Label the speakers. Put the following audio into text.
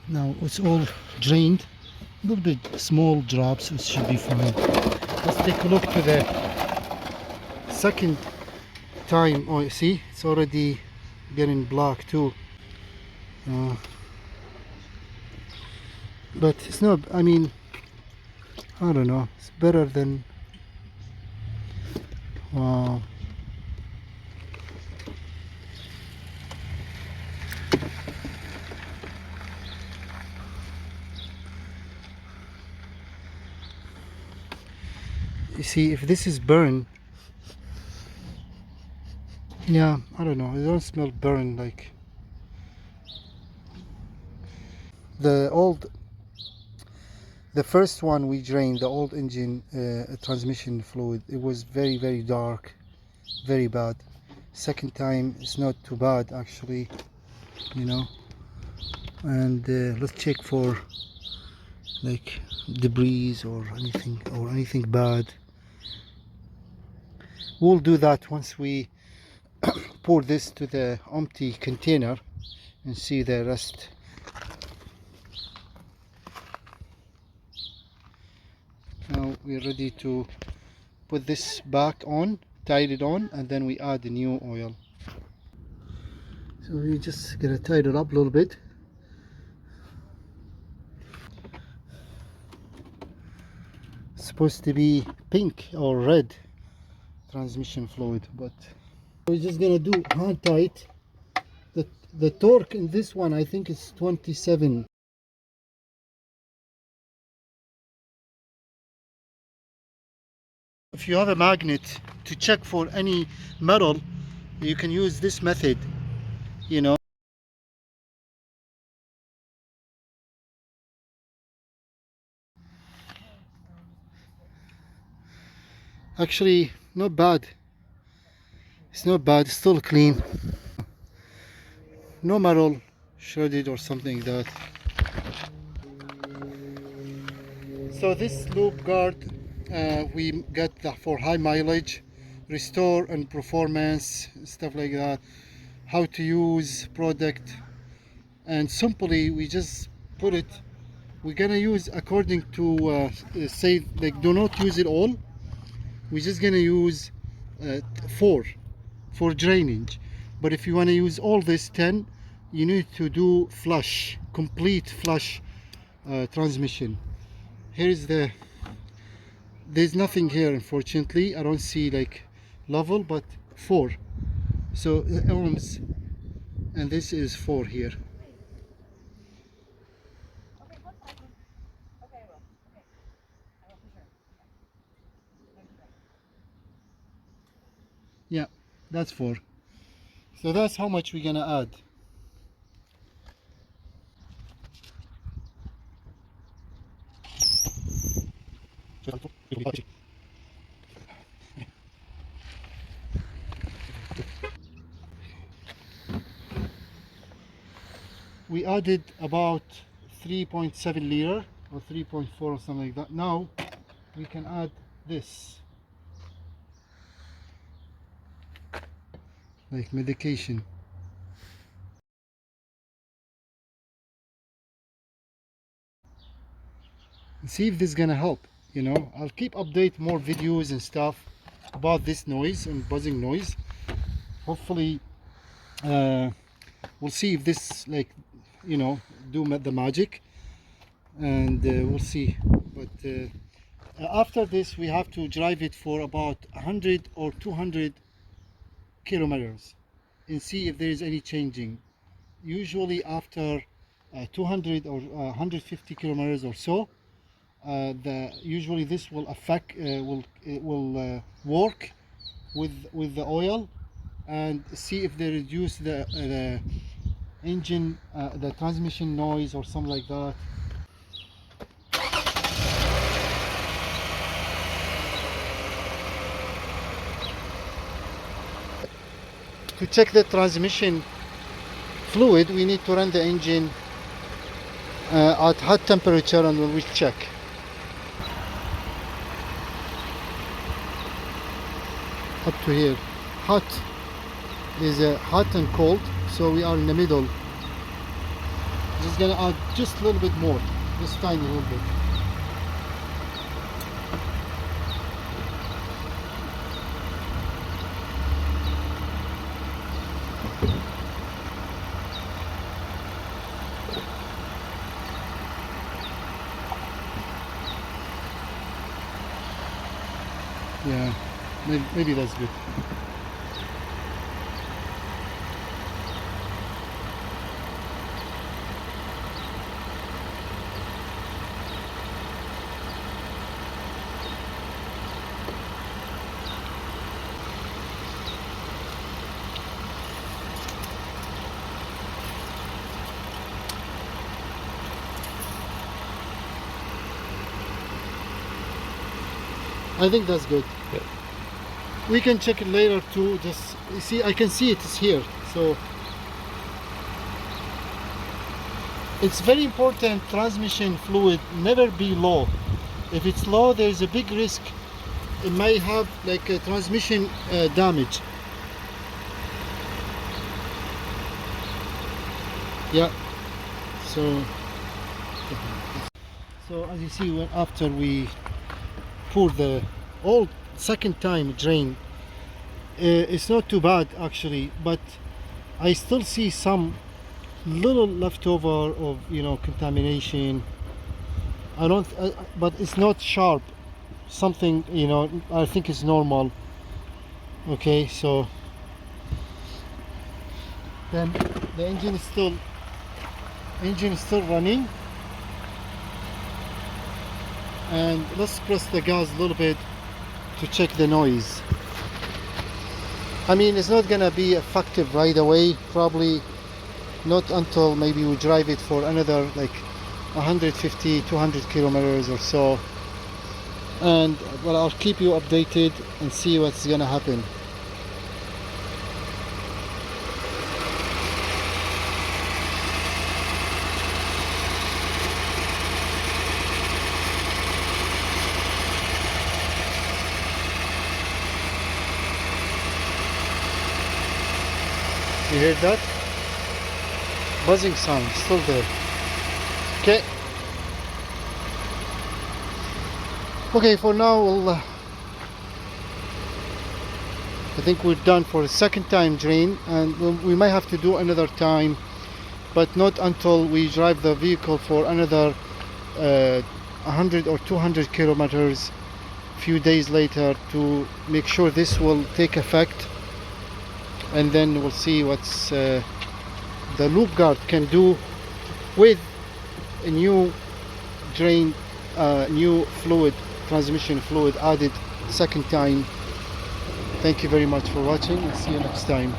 Speaker 1: Now it's all drained, a little bit small drops, it should be fine. Let's take a look to the second time. Oh, you see, it's already getting black too. But it's not, I mean, I don't know, it's better than, wow. You see, if this is burn, yeah, I don't know, it don't smell burn like the old, the first one we drained, the old engine transmission fluid. It was very, very dark, very bad. Second time it's not too bad actually, you know. And let's check for like debris or anything bad. We'll do that once we pour this to the empty container and see the rest. Now we're ready to put this back on, tie it on, and then we add the new oil. So we're just gonna tie it up a little bit. It's supposed to be pink or red transmission fluid, but we're just gonna do hand tight. The torque in this one, I think, is 27. If you have a magnet to check for any metal, you can use this method, you know. Actually, not bad. It's not bad, it's still clean. No metal shredded or something like that. So this loop guard we get for high mileage, restore and performance, stuff like that, how to use product, and simply we just put it. We're gonna use according to say, like, do not use it all. We're just gonna use 4 for drainage, but if you want to use all this 10, you need to do flush, complete flush transmission. Here's there's nothing here, unfortunately. I don't see like level, but 4. So ohms, and this is 4 here. Yeah, that's 4. So that's how much we're gonna add. We added about 3.7 liter or 3.4 or something like that. Now we can add this, like medication. And see if this is gonna help, you know. I'll keep update more videos and stuff about this noise and buzzing noise. Hopefully we'll see if this, like, you know, do the magic, and we'll see. But after this we have to drive it for about 100 or 200 kilometers and see if there is any changing. Usually after 200 or 150 kilometers or so, usually this will affect will work with the oil, and see if they reduce the engine, the transmission noise or something like that. To check the transmission fluid, we need to run the engine at hot temperature, and we'll check. Up to here, hot. There's a hot and cold, so we are in the middle. This is gonna add just a little bit more, just tiny little bit. Yeah, maybe that's good. I think that's good.
Speaker 2: Yeah.
Speaker 1: We can check it later too. Just you see, I can see it is here. So it's very important. Transmission fluid never be low. If it's low, there is a big risk. It may have like a transmission damage. Yeah. So as you see, when after we pour the all second time drain, it's not too bad actually, but I still see some little leftover of contamination. I don't but it's not sharp, something I think is normal. Okay, so then the engine is still running, and let's press the gas a little bit to check the noise. I mean, it's not gonna be effective right away, probably not until maybe we drive it for another like 150 200 kilometers or so, and well, I'll keep you updated and see what's gonna happen. You hear that? Buzzing sound still there. Okay. Okay, for now I think we're done for the second time drain, and we might have to do another time, but not until we drive the vehicle for another 100 or 200 kilometers a few days later to make sure this will take effect. And then we'll see what's the loop guard can do with a new drain, new fluid, transmission fluid added second time. Thank you very much for watching, and see you next time.